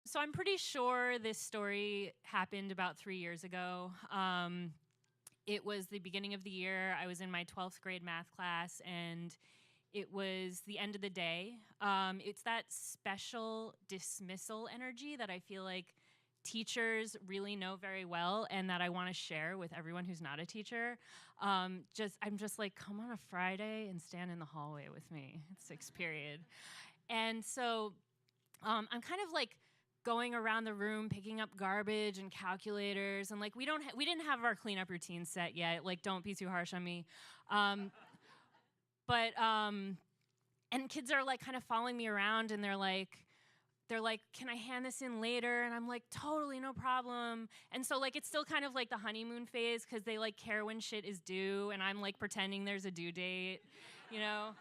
So I'm pretty sure this story happened about 3 years ago. It was the beginning of the year. I was in my 12th grade math class, and it was the end of the day. It's that special dismissal energy that I feel like teachers really know very well, and that I want to share with everyone who's not a teacher. I'm just like, come on a Friday and stand in the hallway with me. It's 6th period. And so I'm kind of like going around the room picking up garbage and calculators, and like we didn't have our cleanup routine set yet. Like, don't be too harsh on me. And kids are like kind of following me around, and they're like, can I hand this in later? And I'm like, totally, no problem. And so like it's still kind of like the honeymoon phase, because they like care when shit is due, and I'm like pretending there's a due date, you know?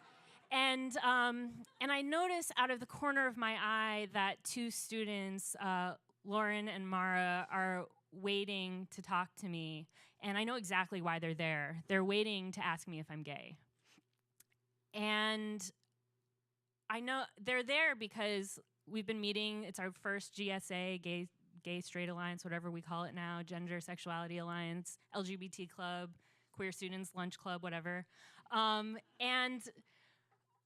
And I notice out of the corner of my eye that 2 students, Lauren and Mara, are waiting to talk to me. And I know exactly why they're there. They're waiting to ask me if I'm gay. And I know they're there because we've been meeting. It's our first GSA, Gay Straight Alliance, whatever we call it now, Gender Sexuality Alliance, LGBT Club, Queer Students Lunch Club, whatever. And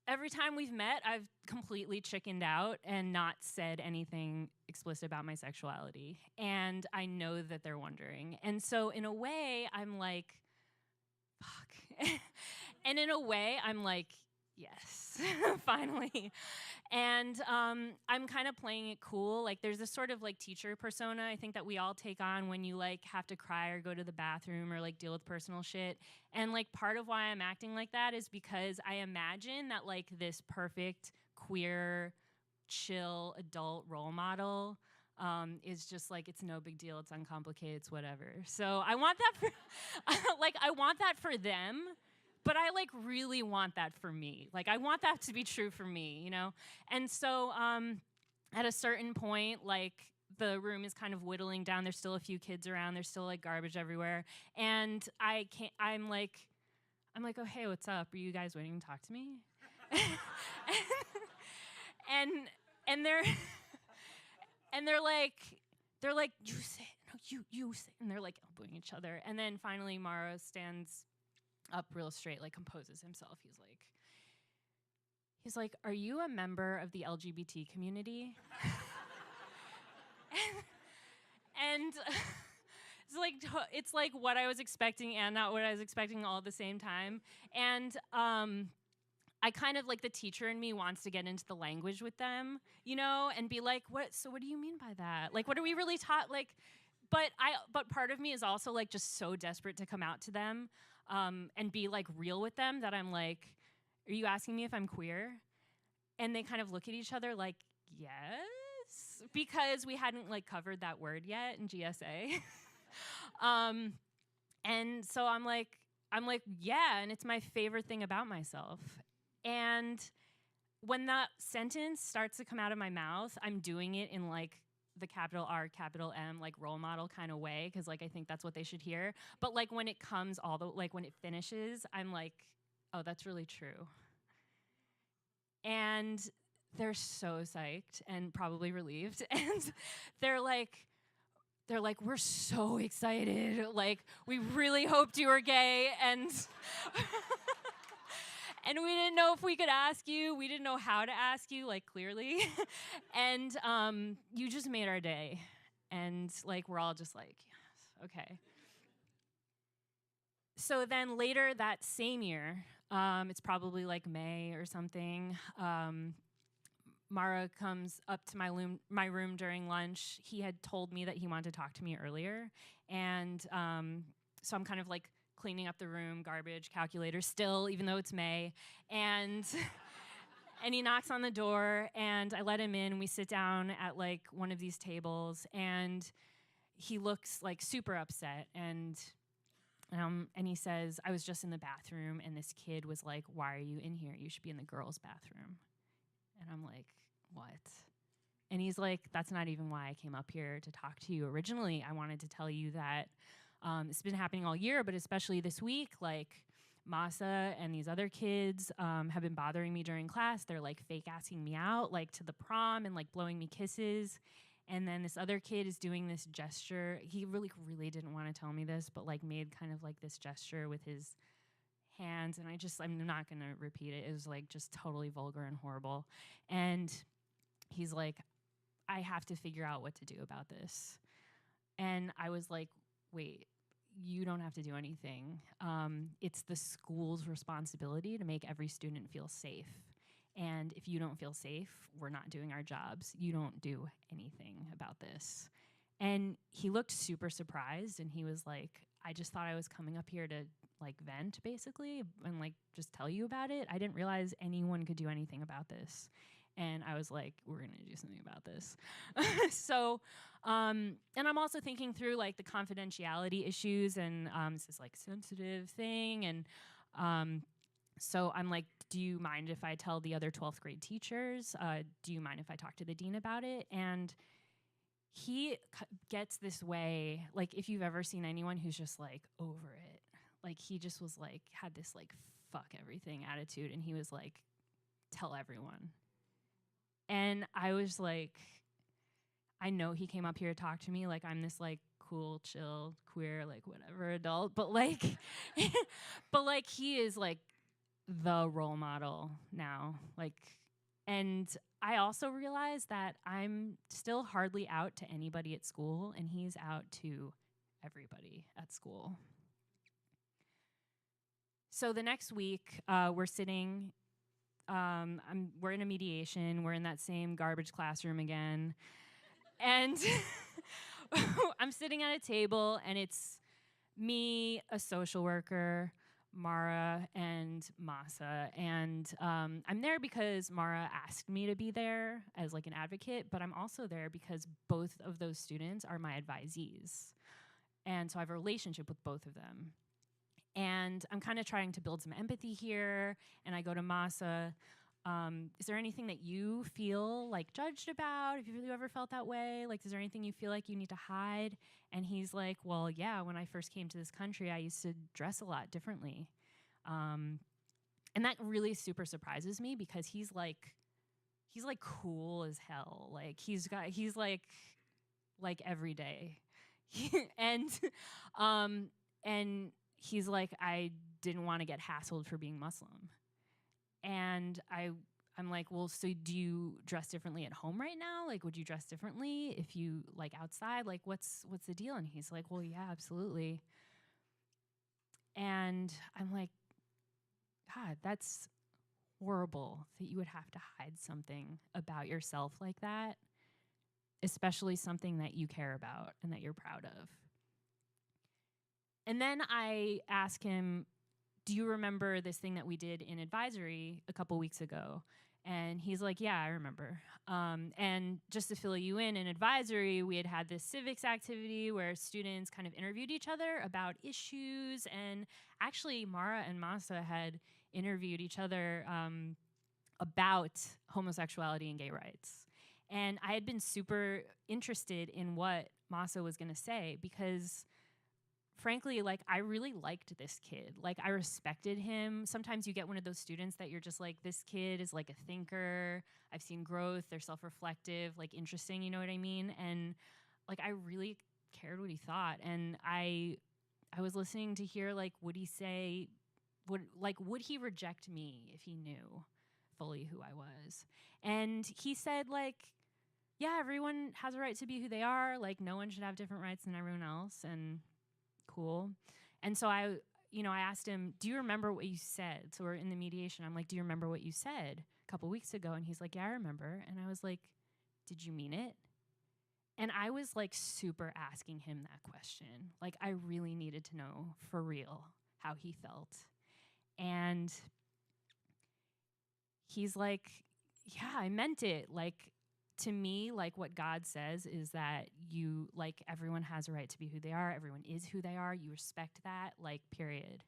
every time we've met, I've completely chickened out and not said anything explicit about my sexuality. And I know that they're wondering. And so in a way, I'm like, fuck. And in a way, I'm like, yes, finally. And I'm kind of playing it cool. Like, there's this sort of like teacher persona I think that we all take on when you like have to cry or go to the bathroom or like deal with personal shit. And like part of why I'm acting like that is because I imagine that like this perfect queer, chill adult role model is just like, it's no big deal, it's uncomplicated, it's whatever. So I want that for like I want that for them. But I like really want that for me. Like, I want that to be true for me, you know? And so at a certain point, like, the room is kind of whittling down. There's still a few kids around. There's still like garbage everywhere. And I'm like, oh, hey, what's up? Are you guys waiting to talk to me? and they're like, you sit, no, you sit. And they're like elbowing each other. And then finally Mara stands up real straight, like composes himself. He's like, are you a member of the LGBT community? and it's like what I was expecting and not what I was expecting all at the same time. And I kind of like, the teacher in me wants to get into the language with them, you know, and be like, what do you mean by that? Like, what are we really taught? Like, but part of me is also like just so desperate to come out to them and be like real with them that I'm like, are you asking me if I'm queer? And they kind of look at each other like, yes, because we hadn't like covered that word yet in GSA. And so I'm like, yeah, and it's my favorite thing about myself. And when that sentence starts to come out of my mouth, I'm doing it in like the capital R, capital M, like role model kind of way, because like I think that's what they should hear. But like when it comes when it finishes, I'm like, oh, that's really true. And they're so psyched and probably relieved. And they're like, we're so excited. Like, we really hoped you were gay. And and we didn't know if we could ask you. We didn't know how to ask you, like, clearly. And you just made our day. And like, we're all just like, yes, okay. So then later that same year, it's probably like May or something, Mara comes up to my room during lunch. He had told me that he wanted to talk to me earlier. And so I'm kind of like cleaning up the room, garbage, calculators still, even though it's May. And and he knocks on the door, and I let him in. We sit down at like one of these tables, and he looks like super upset. And he says, I was just in the bathroom, and this kid was like, why are you in here? You should be in the girls' bathroom. And I'm like, what? And he's like, that's not even why I came up here to talk to you. Originally, I wanted to tell you that it's been happening all year, but especially this week, like Masa and these other kids have been bothering me during class. They're like fake asking me out, like to the prom and like blowing me kisses. And then this other kid is doing this gesture. He really didn't want to tell me this, but like made kind of like this gesture with his hands. And I'm not going to repeat it. It was like just totally vulgar and horrible. And he's like, I have to figure out what to do about this. And I was like, wait, you don't have to do anything. It's the school's responsibility to make every student feel safe. And if you don't feel safe, we're not doing our jobs. You don't do anything about this. And he looked super surprised, and he was like, I just thought I was coming up here to like vent basically and like just tell you about it. I didn't realize anyone could do anything about this. And I was like, we're going to do something about this. And I'm also thinking through like the confidentiality issues, and it's this like sensitive thing. And so I'm like, do you mind if I tell the other 12th grade teachers? Do you mind if I talk to the dean about it? And he gets this way, like if you've ever seen anyone who's just like over it, like he just was like, had this like fuck everything attitude. And he was like, tell everyone. And I was like, I know he came up here to talk to me like I'm this like cool, chill, queer, like whatever adult, but like, but like he is like the role model now. Like, and I also realized that I'm still hardly out to anybody at school, and he's out to everybody at school. So the next week, we're sitting. We're in a mediation. We're in that same garbage classroom again. And I'm sitting at a table, and it's me, a social worker, Mara, and Masa. And I'm there because Mara asked me to be there as like an advocate, but I'm also there because both of those students are my advisees. And so I have a relationship with both of them. And I'm kind of trying to build some empathy here. And I go to Masa, is there anything that you feel like judged about? Have you ever felt that way? Like, is there anything you feel like you need to hide? And he's like, well, yeah, when I first came to this country, I used to dress a lot differently. And that really super surprises me because he's like cool as hell. Like he's like every day. and he's like, I didn't want to get hassled for being Muslim. And I'm like, well, so do you dress differently at home right now? Like, would you dress differently if you like outside? Like, what's the deal? And he's like, well, yeah, absolutely. And I'm like, God, that's horrible that you would have to hide something about yourself like that, especially something that you care about and that you're proud of. And then I ask him, do you remember this thing that we did in advisory a couple weeks ago? And he's like, yeah, I remember. And just to fill you in advisory, we had this civics activity where students kind of interviewed each other about issues. And actually, Mara and Masa had interviewed each other about homosexuality and gay rights. And I had been super interested in what Masa was going to say because frankly, like, I really liked this kid. Like, I respected him. Sometimes you get one of those students that you're just like, this kid is like a thinker. I've seen growth. They're self-reflective, like interesting, you know what I mean? And like, I really cared what he thought. And I was listening to hear, like, would he say, would he reject me if he knew fully who I was? And he said, like, yeah, everyone has a right to be who they are. Like, no one should have different rights than everyone else. And cool. And so I asked him, do you remember what you said? So we're in the mediation. I'm like, do you remember what you said a couple weeks ago? And he's like, yeah, I remember. And I was like, did you mean it? And I was like super asking him that question. Like, I really needed to know for real how he felt. And he's like, yeah, I meant it. Like, to me, like, what God says is that you, like, everyone has a right to be who they are. Everyone is who they are. You respect that, like, period.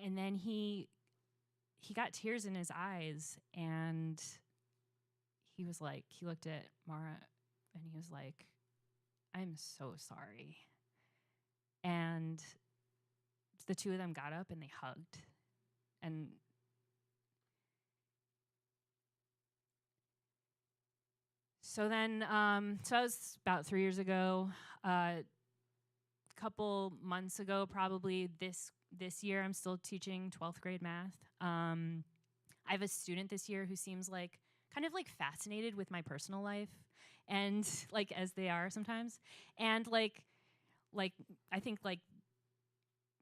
And then he got tears in his eyes, and he was like, he looked at Mara, and he was like, I'm so sorry. And the two of them got up, and they hugged. And So then, so that was about 3 years ago. A couple months ago, probably this year, I'm still teaching 12th grade math. I have a student this year who seems like kind of like fascinated with my personal life, and like as they are sometimes, and like I think like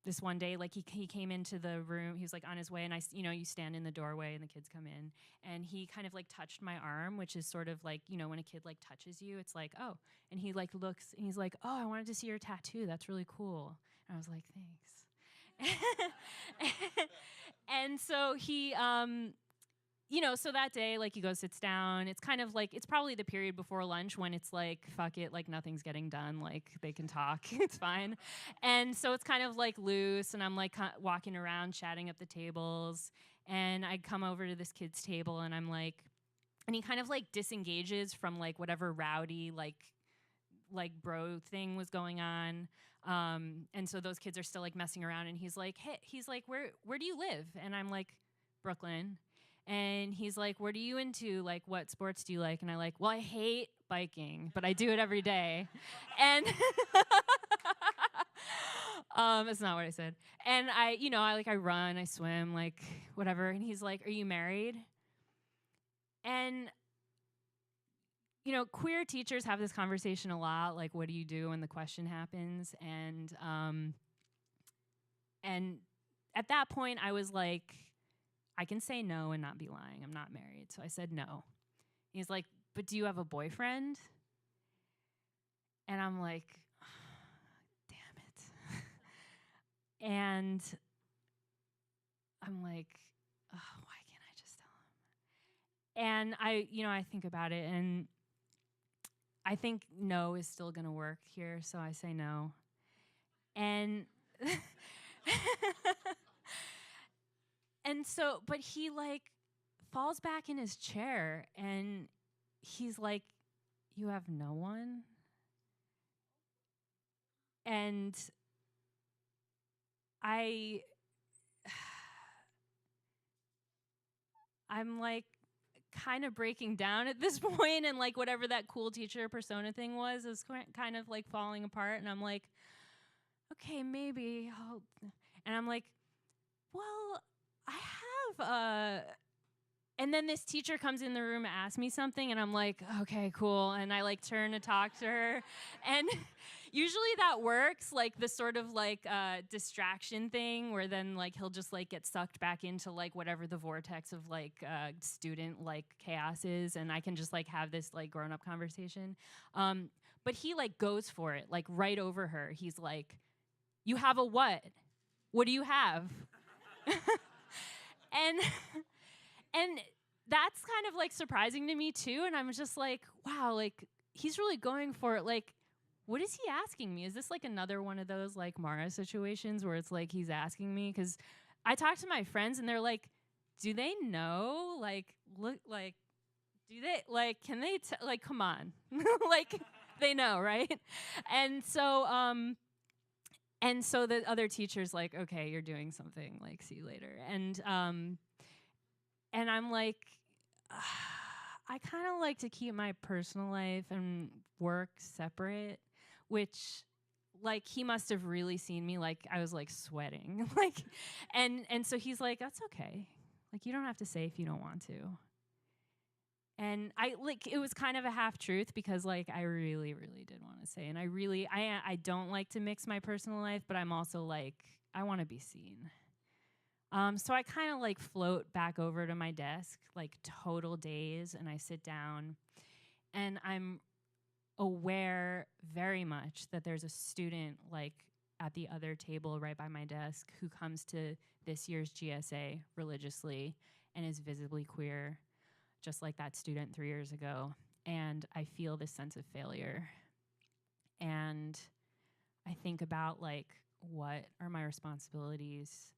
this one day, like he came into the room, he was like on his way, and you stand in the doorway and the kids come in, and he kind of like touched my arm, which is sort of like, when a kid like touches you, it's like, oh, and he like looks and he's like, oh, I wanted to see your tattoo, that's really cool. And I was like, thanks. And so he so that day, like, he goes, sits down. It's kind of like, it's probably the period before lunch when it's like, fuck it, like, nothing's getting done. Like, they can talk. It's fine. And so it's kind of like loose, and I'm like walking around, chatting at the tables. And I come over to this kid's table, and I'm like, and he kind of like disengages from like whatever rowdy, like bro thing was going on. And so those kids are still like messing around, and he's like, hey, where do you live? And I'm like, Brooklyn. And he's like, what are you into? Like, what sports do you like? And I like, well, I hate biking, but I do it every day. And that's not what I said. And I run, I swim, like whatever. And he's like, are you married? And queer teachers have this conversation a lot, like, what do you do when the question happens? And at that point, I was like, I can say no and not be lying. I'm not married. So I said no. He's like, but do you have a boyfriend? And I'm like, damn it. And I'm like, oh, why can't I just tell him? And I think about it, and I think no is still going to work here, so I say no. And and so, but he like falls back in his chair, and he's like, you have no one? And I'm like kind of breaking down at this point, and like whatever that cool teacher persona thing was is kind of like falling apart, and I'm like, okay, maybe I'll, and I'm like, well, I have and then this teacher comes in the room and asks me something, and I'm like, okay, cool. And I like turn to talk to her. And usually that works, like the sort of like distraction thing where then like he'll just like get sucked back into like whatever the vortex of like student like chaos is, and I can just like have this like grown up conversation. But he like goes for it, like right over her. He's like, you have a what? What do you have? And that's kind of like surprising to me too. And I'm just like, wow, like he's really going for it. Like, what is he asking me? Is this like another one of those like Mara situations where it's like he's asking me? Because I talk to my friends and they're like, do they know? Like, look, like, do they, like, can they, like, come on. Like, they know, right? And so the other teacher's like, okay, you're doing something, like, see you later. And I'm like, I kind of like to keep my personal life and work separate, which, like, he must have really seen me, like, I was, like, sweating. Like, and so he's like, that's okay. Like, you don't have to say if you don't want to. And it was kind of a half truth because, like, I really, really did want to say. And I don't like to mix my personal life, but I'm also, like, I want to be seen. So I kind of like float back over to my desk, like total daze, and I sit down, and I'm aware very much that there's a student like at the other table right by my desk who comes to this year's GSA religiously and is visibly queer, just like that student 3 years ago. And I feel this sense of failure. And I think about like, what are my responsibilities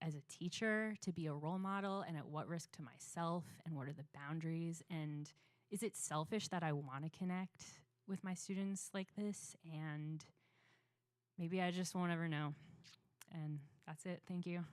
as a teacher to be a role model, and at what risk to myself, and what are the boundaries, and is it selfish that I want to connect with my students like this? And maybe I just won't ever know. And that's it. Thank you.